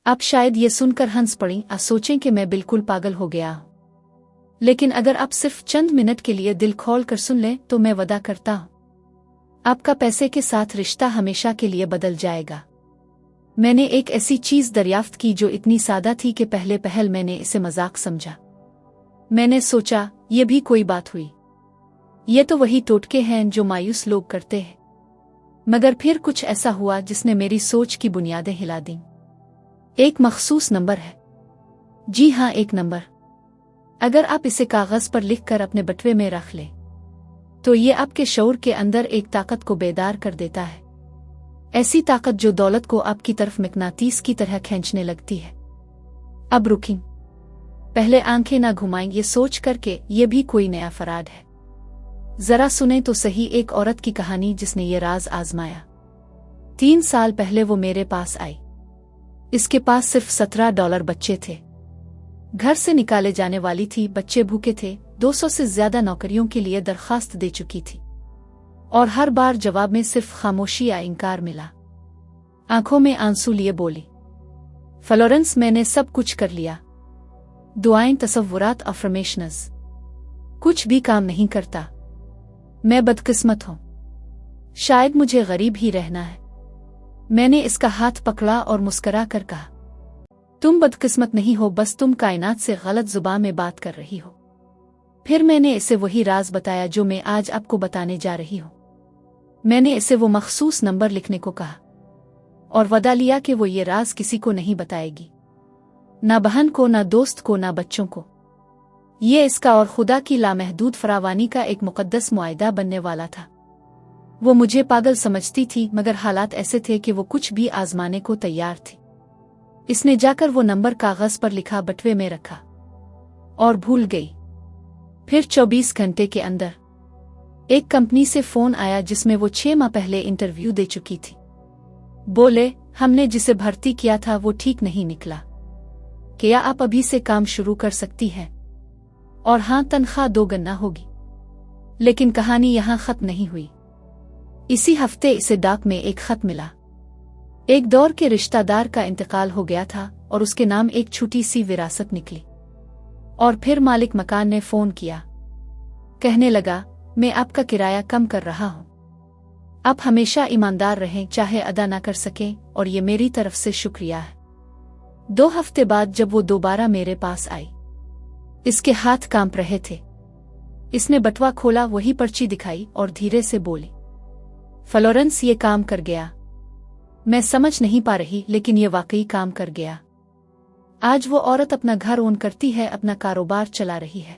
आप शायद ये सुनकर हंस पड़ी और सोचें कि मैं बिल्कुल पागल हो गया हूं। लेकिन अगर आप सिर्फ चंद मिनट के लिए दिल खोल कर सुन लें तो मैं वादा करता हूं आपका पैसे के साथ रिश्ता हमेशा के लिए बदल जाएगा। मैंने एक ऐसी चीज दरियाफ्त की जो इतनी सादा थी कि पहले पहल मैंने इसे मजाक समझा। मैंने सोचा ये भी कोई बात हुई, ये तो वही टोटके हैं जो मायूस लोग करते हैं। मगर फिर कुछ ऐसा हुआ जिसने मेरी सोच की बुनियादें हिला दीं। एक मखसूस नंबर है, जी हाँ एक नंबर। अगर आप इसे कागज पर लिखकर अपने बटुए में रख लें तो ये आपके शऊर के अंदर एक ताकत को बेदार कर देता है, ऐसी ताकत जो दौलत को आपकी तरफ मकनातीस की तरह खींचने लगती है। अब रुकें, पहले आंखें ना घुमाएं ये सोच कर के ये भी कोई नया फराड है। जरा सुने तो सही एक औरत की कहानी जिसने ये राज आजमाया। 3 साल पहले वो मेरे पास आई। इसके पास सिर्फ $17 बच्चे थे, घर से निकाले जाने वाली थी, बच्चे भूखे थे, 200 से ज्यादा नौकरियों के लिए दरखास्त दे चुकी थी और हर बार जवाब में सिर्फ खामोशी या इनकार मिला। आंखों में आंसू लिए बोली, फ्लोरेंस मैंने सब कुछ कर लिया, दुआएं, तसव्वुरात, अफर्मेशंस, कुछ भी काम नहीं करता। मैं बदकिस्मत हूं, शायद मुझे गरीब ही रहना है। मैंने इसका हाथ पकड़ा और मुस्करा कर कहा, तुम बदकिस्मत नहीं हो, बस तुम कायनात से गलत जुबान में बात कर रही हो। फिर मैंने इसे वही राज बताया जो मैं आज आपको बताने जा रही हूं। मैंने इसे वो मखसूस नंबर लिखने को कहा और वदा लिया कि वो ये राज किसी को नहीं बताएगी, ना बहन को, ना दोस्त को, ना बच्चों को। ये इसका और खुदा की लामहदूद फरावानी का एक मुकद्दस मुआहिदा बनने वाला था। वो मुझे पागल समझती थी मगर हालात ऐसे थे कि वो कुछ भी आजमाने को तैयार थी। इसने जाकर वो नंबर कागज पर लिखा, बटुए में रखा और भूल गई। फिर 24 घंटे के अंदर एक कंपनी से फोन आया जिसमें वो 6 माह पहले इंटरव्यू दे चुकी थी। बोले, हमने जिसे भर्ती किया था वो ठीक नहीं निकला, क्या आप अभी से काम शुरू कर सकती हैं? और हाँ, तनख्वाह 2 गुना होगी। लेकिन कहानी यहां खत्म नहीं हुई। इसी हफ्ते इसे डाक में एक खत मिला। एक दौर के रिश्तेदार का इंतकाल हो गया था और उसके नाम एक छोटी सी विरासत निकली। और फिर मालिक मकान ने फोन किया, कहने लगा, मैं आपका किराया कम कर रहा हूं, आप हमेशा ईमानदार रहें, चाहे अदा ना कर सकें, और ये मेरी तरफ से शुक्रिया है। 2 हफ्ते बाद जब वो दोबारा मेरे पास आई, इसके हाथ कांप रहे थे। इसने बटुआ खोला, वही पर्ची दिखाई और धीरे से बोली, फ्लोरेंस ये काम कर गया। मैं समझ नहीं पा रही, लेकिन ये वाकई काम कर गया। आज वो औरत अपना घर ओन करती है, अपना कारोबार चला रही है,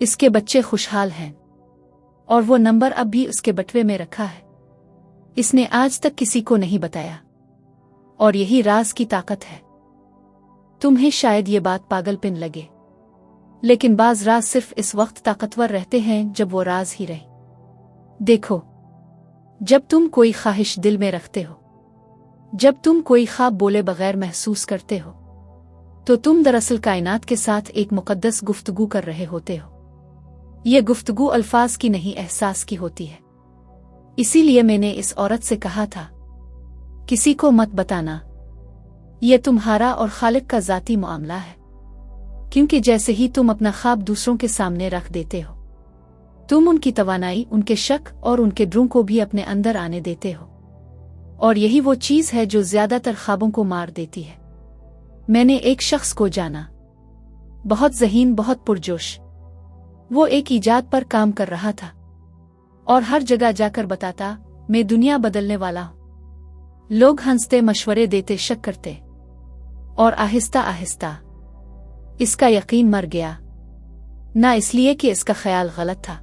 इसके बच्चे खुशहाल हैं और वो नंबर अब भी उसके बटुए में रखा है। इसने आज तक किसी को नहीं बताया और यही राज की ताकत है। तुम्हें शायद ये बात पागलपन लगे, लेकिन बाज राज सिर्फ इस वक्त ताकतवर रहते हैं जब वो राज ही रहे। देखो, जब तुम कोई ख्वाहिश दिल में रखते हो, जब तुम कोई ख्वाब बोले बगैर महसूस करते हो, तो तुम दरअसल कायनात के साथ एक मुकद्दस गुफ्तगू कर रहे होते हो। ये गुफ्तगू अल्फाज की नहीं, एहसास की होती है। इसीलिए मैंने इस औरत से कहा था, किसी को मत बताना, ये तुम्हारा और खालिक का ज़ाती मामला है। क्योंकि जैसे ही तुम अपना ख्वाब दूसरों के सामने रख देते हो, तुम उनकी तवानाई, उनके शक और उनके ड्रों को भी अपने अंदर आने देते हो। और यही वो चीज है जो ज्यादातर ख्वाबों को मार देती है। मैंने एक शख्स को जाना, बहुत ज़हीन, बहुत पुरजोश। वो एक इजाद पर काम कर रहा था और हर जगह जाकर बताता, मैं दुनिया बदलने वाला हूं। लोग हंसते, मशवरे देते, शक करते, और आहिस्ता आहिस्ता इसका यकीन मर गया। ना इसलिए कि इसका ख्याल गलत था,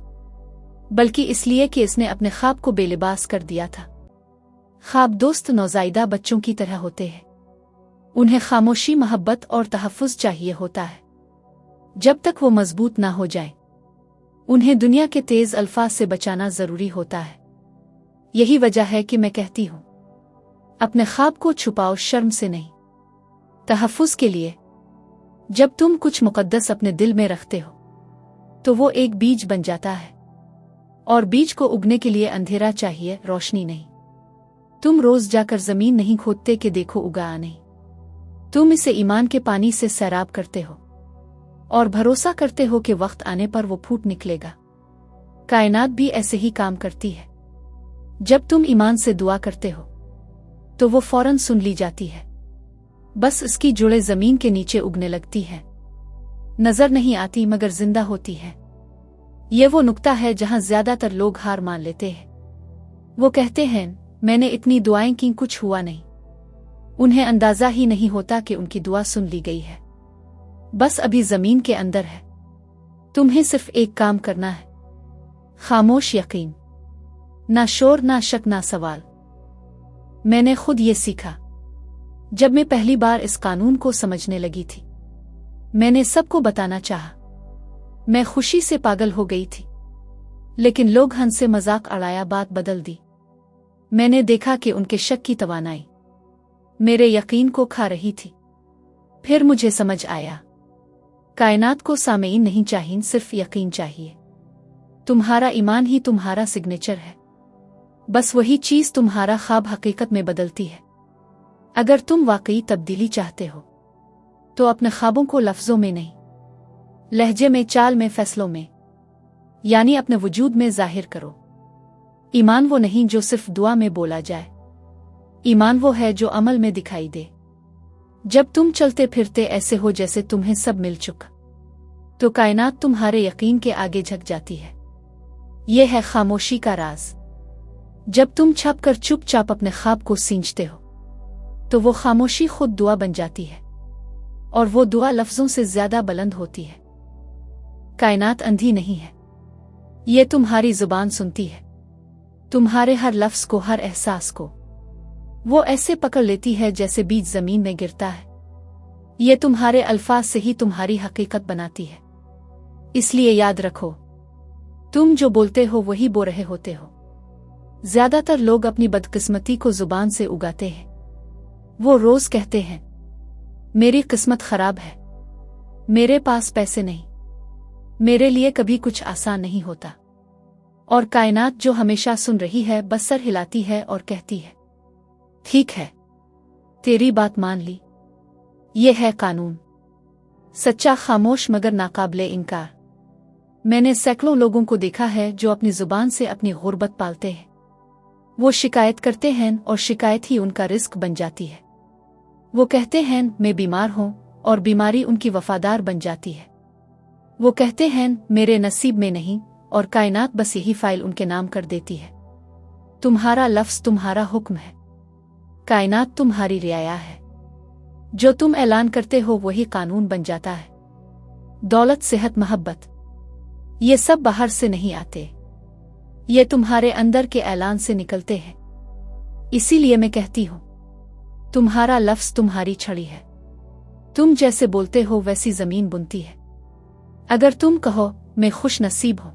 बल्कि इसलिए कि इसने अपने ख्वाब को बेलिबास कर दिया था। ख्वाब दोस्त नौज़ायदा बच्चों की तरह होते हैं, उन्हें खामोशी, मोहब्बत और तहफ़्फ़ुज़ चाहिए होता है। जब तक वो मजबूत ना हो जाए, उन्हें दुनिया के तेज अल्फाज से बचाना जरूरी होता है। यही वजह है कि मैं कहती हूं, अपने ख्वाब को छुपाओ, शर्म से नहीं, तहफ़्फ़ुज़ के लिए। जब तुम कुछ मुकद्दस अपने दिल में रखते हो तो वो एक बीज बन जाता है, और बीज को उगने के लिए अंधेरा चाहिए, रोशनी नहीं। तुम रोज जाकर जमीन नहीं खोदते कि देखो उगा नहीं। तुम इसे ईमान के पानी से सैराब करते हो और भरोसा करते हो कि वक्त आने पर वो फूट निकलेगा। कायनात भी ऐसे ही काम करती है। जब तुम ईमान से दुआ करते हो तो वो फौरन सुन ली जाती है। बस इसकी जुड़े जमीन के नीचे उगने लगती है। नजर नहीं आती मगर जिंदा होती है। ये वो नुक्ता है जहां ज्यादातर लोग हार मान लेते हैं। वो कहते हैं मैंने इतनी दुआएं की, कुछ हुआ नहीं। उन्हें अंदाजा ही नहीं होता कि उनकी दुआ सुन ली गई है। बस अभी जमीन के अंदर है। तुम्हें सिर्फ एक काम करना है, खामोश यकीन, ना शोर ना शक ना सवाल। मैंने खुद ये सीखा जब मैं पहली बार इस कानून को समझने लगी थी। मैंने सबको बताना चाहा, मैं खुशी से पागल हो गई थी, लेकिन लोग हंस से मजाक अड़ाया, बात बदल दी। मैंने देखा कि उनके शक की तवानाई मेरे यकीन को खा रही थी। फिर मुझे समझ आया, कायनात को सामेईन नहीं चाहिए, सिर्फ यकीन चाहिए। तुम्हारा ईमान ही तुम्हारा सिग्नेचर है। बस वही चीज तुम्हारा ख्वाब हकीकत में बदलती है। अगर तुम वाकई तब्दीली चाहते हो तो अपने ख्वाबों को लफ्जों में नहीं, लहजे में, चाल में, फैसलों में, यानी अपने वजूद में जाहिर करो। ईमान वो नहीं जो सिर्फ दुआ में बोला जाए। ईमान वो है जो अमल में दिखाई दे। जब तुम चलते फिरते ऐसे हो जैसे तुम्हें सब मिल चुका, तो कायनात तुम्हारे यकीन के आगे झुक जाती है। यह है खामोशी का राज। जब तुम छप कर चुपचाप अपने ख्वाब को सींचते हो तो वो खामोशी खुद दुआ बन जाती है, और वो दुआ लफ्जों से ज्यादा बुलंद होती है। कायनात अंधी नहीं है, ये तुम्हारी जुबान सुनती है। तुम्हारे हर लफ्ज को, हर एहसास को वो ऐसे पकड़ लेती है जैसे बीज जमीन में गिरता है। ये तुम्हारे अल्फाज से ही तुम्हारी हकीकत बनाती है। इसलिए याद रखो, तुम जो बोलते हो वही बोल रहे होते हो। ज्यादातर लोग अपनी बदकिस्मती को जुबान से उगाते हैं। वो रोज कहते हैं मेरी किस्मत खराब है, मेरे पास पैसे नहीं, मेरे लिए कभी कुछ आसान नहीं होता। और कायनात जो हमेशा सुन रही है बस सर हिलाती है और कहती है ठीक है, तेरी बात मान ली। ये है कानून, सच्चा, खामोश मगर नाकाबिले इनकार। मैंने सैकड़ों लोगों को देखा है जो अपनी जुबान से अपनी गुर्बत पालते हैं। वो शिकायत करते हैं और शिकायत ही उनका रिस्क बन जाती है। वो कहते हैं मैं बीमार हूं और बीमारी उनकी वफादार बन जाती है। वो कहते हैं मेरे नसीब में नहीं, और कायनात बस यही फाइल उनके नाम कर देती है। तुम्हारा लफ्ज तुम्हारा हुक्म है, कायनात तुम्हारी रियाया है। जो तुम ऐलान करते हो वही कानून बन जाता है। दौलत, सेहत, मोहब्बत, ये सब बाहर से नहीं आते, ये तुम्हारे अंदर के ऐलान से निकलते हैं। इसीलिए मैं कहती हूं, तुम्हारा लफ्ज तुम्हारी छड़ी है। तुम जैसे बोलते हो वैसी जमीन बुनती है। अगर तुम कहो मैं खुश नसीब हूं,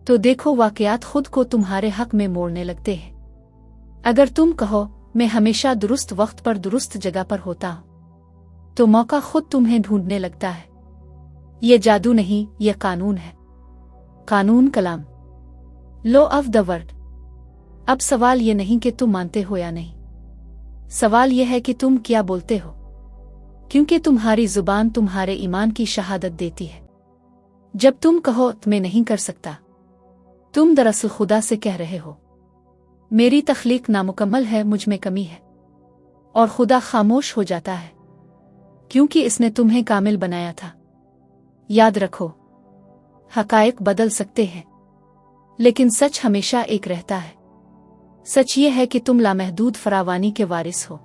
तो देखो वाकयात खुद को तुम्हारे हक में मोड़ने लगते हैं। अगर तुम कहो मैं हमेशा दुरुस्त वक्त पर दुरुस्त जगह पर होता हूं, तो मौका खुद तुम्हें ढूंढने लगता है। ये जादू नहीं, ये कानून है। कानून कलाम, लॉ ऑफ द वर्ड। अब सवाल ये नहीं कि तुम मानते हो या नहीं, सवाल यह है कि तुम क्या बोलते हो, क्योंकि तुम्हारी जुबान तुम्हारे ईमान की शहादत देती है। जब तुम कहो मैं नहीं कर सकता, तुम दरअसल खुदा से कह रहे हो मेरी तख्लीक नामुकम्मल है, मुझ में कमी है। और खुदा खामोश हो जाता है क्योंकि इसने तुम्हें कामिल बनाया था। याद रखो, हकायक बदल सकते हैं लेकिन सच हमेशा एक रहता है। सच ये है कि तुम लामहदूद फरावानी के वारिस हो।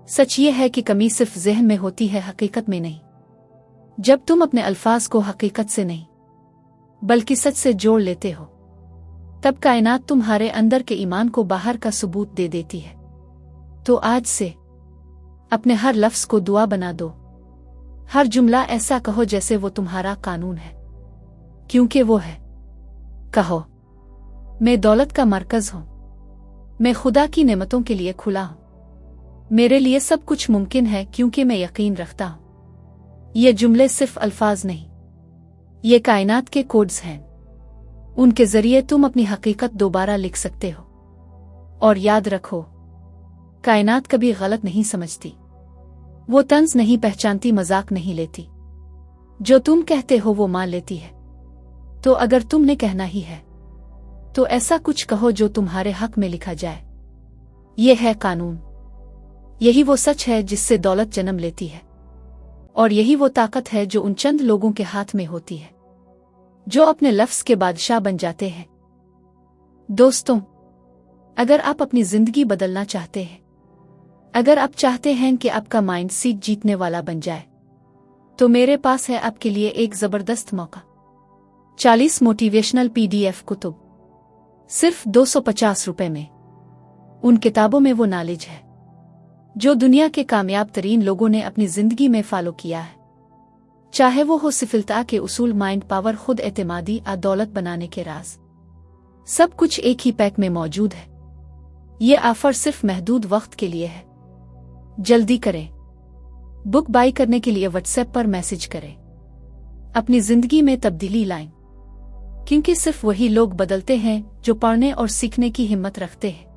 सच ये है कि कमी सिर्फ ज़हन में होती है, हकीकत में नहीं। जब तुम अपने अल्फाज को हकीकत से नहीं बल्कि सच से जोड़ लेते हो, तब कायनात तुम्हारे अंदर के ईमान को बाहर का सबूत दे देती है। तो आज से अपने हर लफ्ज को दुआ बना दो। हर जुमला ऐसा कहो जैसे वो तुम्हारा कानून है, क्योंकि वो है। कहो मैं दौलत का मरकज हूं, मैं खुदा की नेमतों के लिए खुला हूं, मेरे लिए सब कुछ मुमकिन है क्योंकि मैं यकीन रखता हूं। ये जुमले सिर्फ अल्फाज नहीं, ये कायनात के कोड्स हैं। उनके जरिए तुम अपनी हकीकत दोबारा लिख सकते हो। और याद रखो, कायनात कभी गलत नहीं समझती। वो तंज नहीं पहचानती, मजाक नहीं लेती। जो तुम कहते हो वो मान लेती है। तो अगर तुमने कहना ही है तो ऐसा कुछ कहो जो तुम्हारे हक में लिखा जाए। ये है कानून। यही वो सच है जिससे दौलत जन्म लेती है, और यही वो ताकत है जो उन चंद लोगों के हाथ में होती है जो अपने लफ्ज के बादशाह बन जाते हैं। दोस्तों, अगर आप अपनी जिंदगी बदलना चाहते हैं, अगर आप चाहते हैं कि आपका माइंड सीट जीतने वाला बन जाए, तो मेरे पास है आपके लिए एक जबरदस्त मौका। 40 मोटिवेशनल PDF कुतुब सिर्फ 250 रुपए में। उन किताबों में वो नॉलेज है जो दुनिया के कामयाब तरीन लोगों ने अपनी जिंदगी में फॉलो किया है, चाहे वो हो सफलता के उसूल, माइंड पावर, खुद एतमादी आ दौलत बनाने के राज। सब कुछ एक ही पैक में मौजूद है। ये ऑफर सिर्फ महदूद वक्त के लिए है। जल्दी करें। बुक बाई करने के लिए व्हाट्सएप पर मैसेज करें। अपनी जिंदगी में तब्दीली लाएं, क्योंकि सिर्फ वही लोग बदलते हैं जो पढ़ने और सीखने की हिम्मत रखते हैं।